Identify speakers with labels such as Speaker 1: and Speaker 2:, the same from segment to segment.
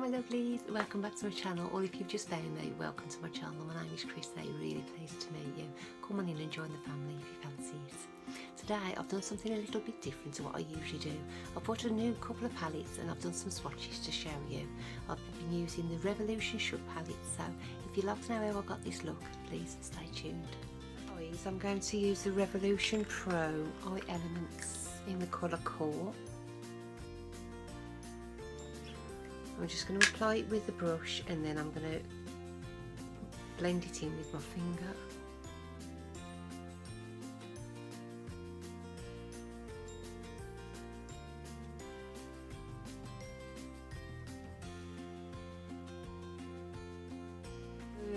Speaker 1: my lovelies, welcome back to my channel, or if you've just found me, welcome to my channel. My name is Chris, really pleased to meet you. Come on in and join the family if you fancy it. Today I've done something a little bit different to what I usually do. I've bought a new couple of palettes and I've done some swatches to show you. I've been using the Revolution Shook palette, so if you'd like to know how I got this look, please stay tuned. Guys, I'm going to use the Revolution Pro Eye Elements in the colour Core. I'm just going to apply it with the brush and then I'm going to blend it in with my finger.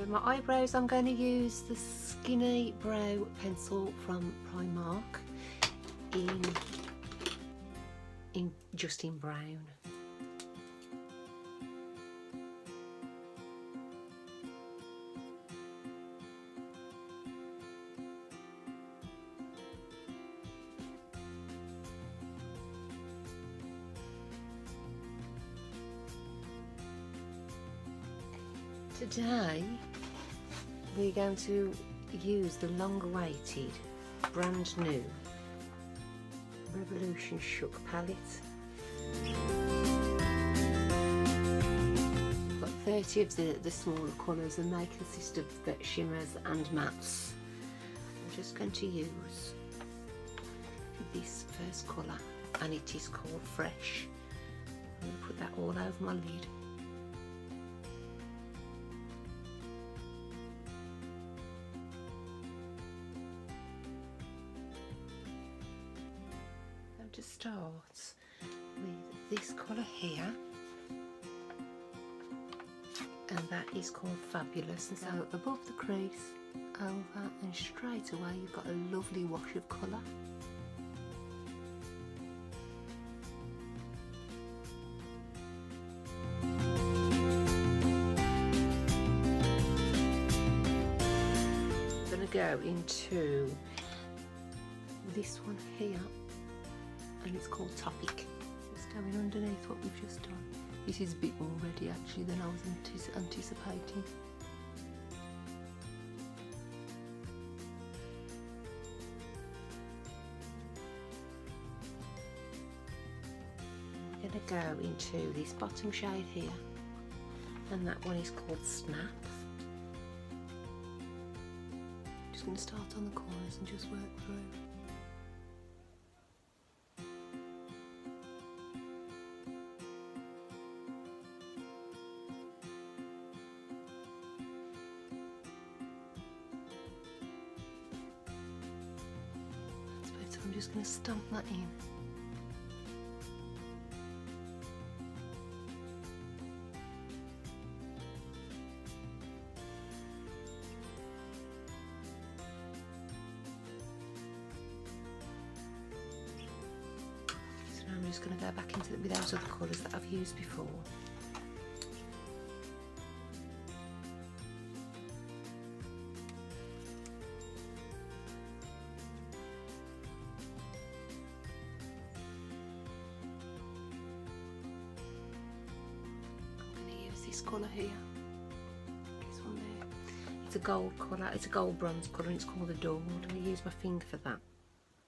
Speaker 1: For my eyebrows, I'm going to use the Skinny Brow Pencil from Primark in brown. Today we're going to use the long-awaited, brand new Revolution Shook palette. I've got 30 of the smaller colours and they consist of shimmers and mattes. I'm just going to use this first colour and it is called Fresh. I'm going to put that all over my lid. To start with this colour here, and that is called Fabulous, and so above the crease, over and straight away you've got a lovely wash of colour. I'm going to go into this one here, and it's called Topic. Just going underneath what we've just done. This is a bit more ready actually than I was anticipating. I'm going to go into this bottom shade here, and that one is called Snap. I'm just going to start on the corners and just work through. I'm just going to stamp that in. So now I'm just going to go back into it with those other colours that I've used before. This colour here, this one there, it's a gold colour, it's a gold bronze colour and it's called Adored. I'm going to use my finger for that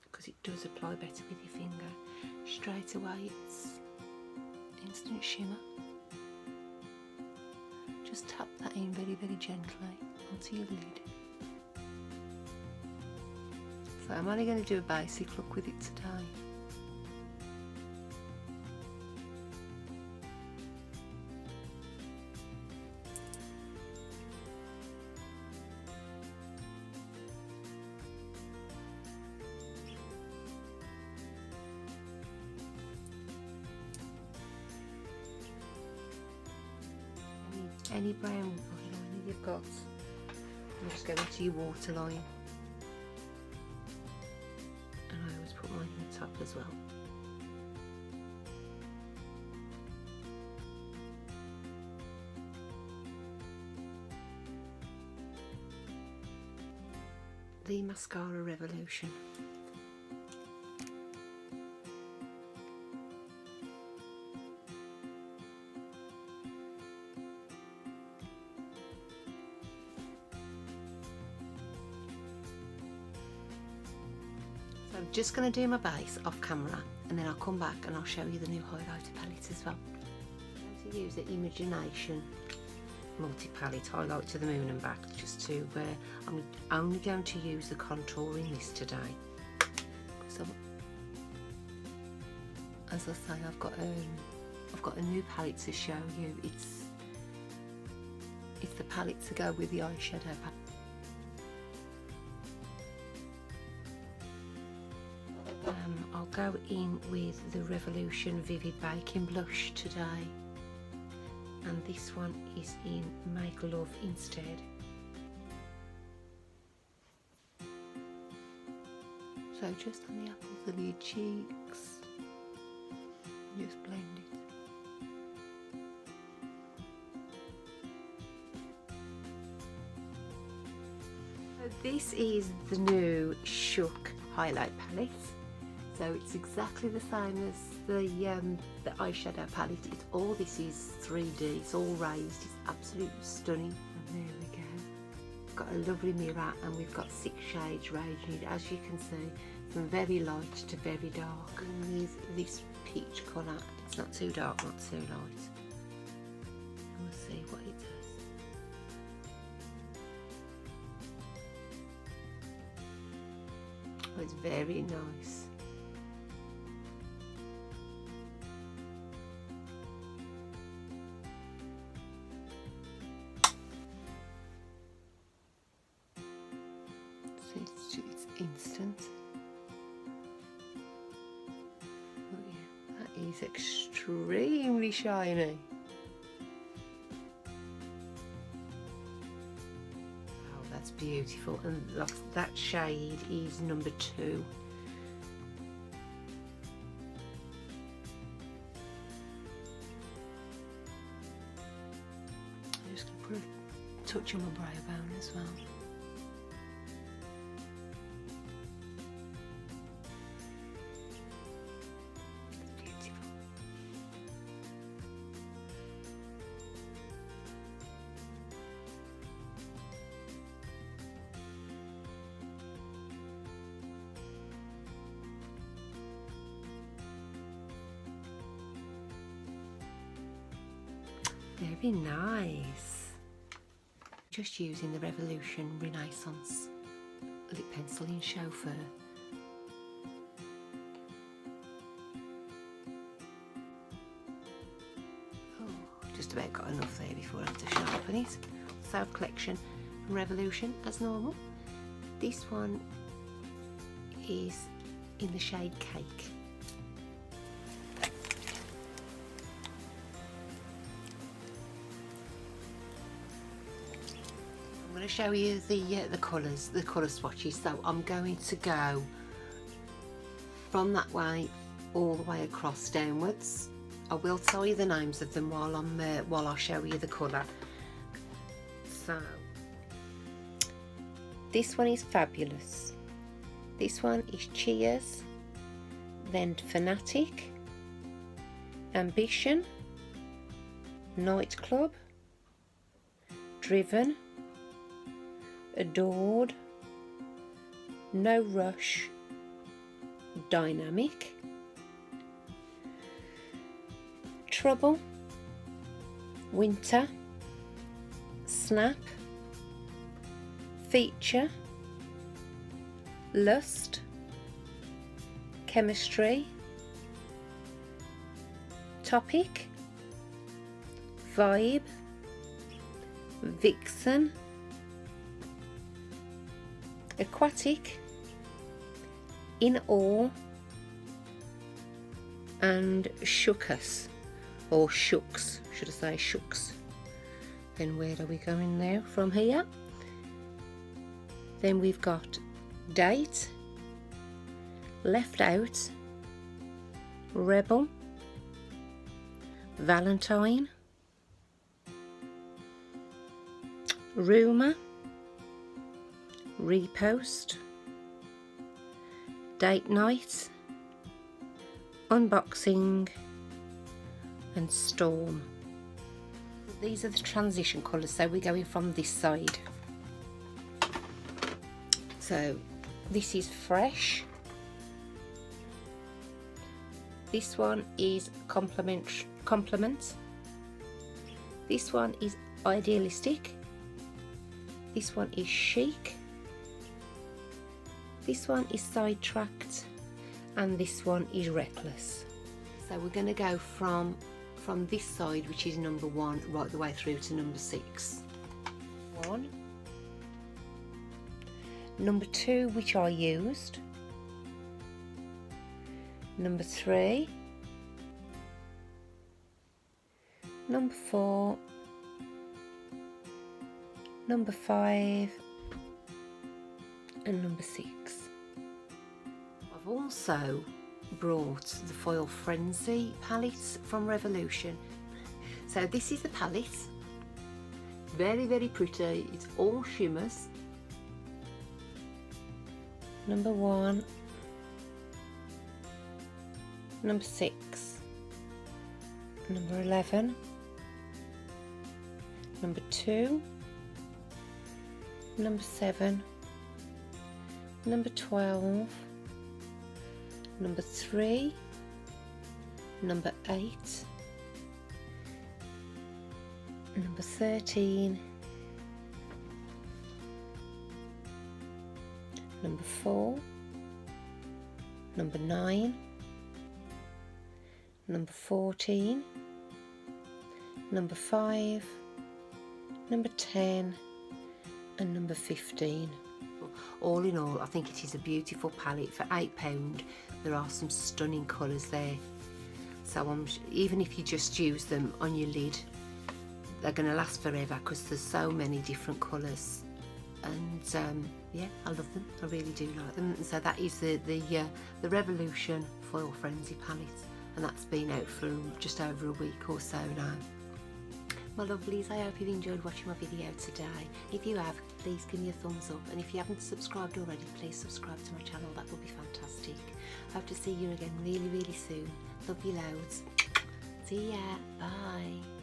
Speaker 1: because it does apply better with your finger. Straight away it's instant shimmer. Just tap that in very gently onto your lid. So I'm only going to do a basic look with it today. Any brown eyeliner you've got, I'm just going to your waterline, and I always put mine in the top as well. The Mascara Revolution. I'm just going to do my base off camera, and then I'll come back and I'll show you the new highlighter palettes as well. I'm going to use the Imagination multi-palette highlight to the moon and back, just to I'm only going to use the contour in this today. So as I say, I've got a new palette to show you. It's the palette to go with the eyeshadow palette. I'll go in with the Revolution Vivid Baking Blush today, and this one is in Make Love Instead. So just on the apples of your cheeks, just blend it. So this is the new Shook highlight palette. So it's exactly the same as the eyeshadow palette. This is 3D, it's all raised, it's absolutely stunning. And there we go. We've got a lovely mirror, and we've got 6 shades ranging, as you can see, from very light to very dark. And with this peach colour, it's not too dark, not too light. And we'll see what it does. Oh, it's very nice. It's instant. Oh yeah, that is extremely shiny. Oh, that's beautiful, and that shade is number 2. I'm just going to put a touch on my brow bone as well. Very nice. Just using the Revolution Renaissance lip pencil in Chauffeur. Oh, just about got enough there before I have to sharpen it. Self Collection from Revolution as normal. This one is in the shade Cake. I'm going to show you the colours, the colour swatches. So I'm going to go from that way all the way across downwards. I will tell you the names of them while I show you the colour. So this one is Fabulous. This one is Cheers. Then Fanatic, Ambition, Nightclub, Driven, Adored, No Rush, Dynamic, Trouble, Winter, Snap, Feature, Lust, Chemistry, Topic, Vibe, Vixen, Aquatic, In Awe, and Shookus, or Shooks, should I say Shooks. Then where are we going now from here? Then we've got Date, Left Out, Rebel, Valentine, Rumour, Repost, Date Night, Unboxing, and Storm. These are the transition colours, so we're going from this side. So this is Fresh, This one is Compliment. This one is Idealistic. This one is Chic. This one is Sidetracked, and this one is Reckless. So we're going to go from this side, which is number 1, right the way through to number 6. 1, number 2, which I used, number 3, number 4, number 5, and number 6. I've also brought the Foil Frenzy palettes from Revolution. So this is the palette. Very, very pretty. It's all shimmers. Number 1, number 6, number 11, number 2, number 7, number 12, number 3, number 8, number 13, number 4, number 9, number 14, number 5, number 10, and number 15. All in all, I think it is a beautiful palette. For £8 there are some stunning colours there, so even if you just use them on your lid, they're going to last forever because there's so many different colours. And yeah, I love them. I really do like them. And so that is the Revolution Foil Frenzy palette, and that's been out for just over a week or so now. My lovelies, I hope you've enjoyed watching my video today. If you have, please give me a thumbs up, and if you haven't subscribed already, please subscribe to my channel. That would be fantastic. I hope to see you again really, really soon. Love you loads. See ya. Bye.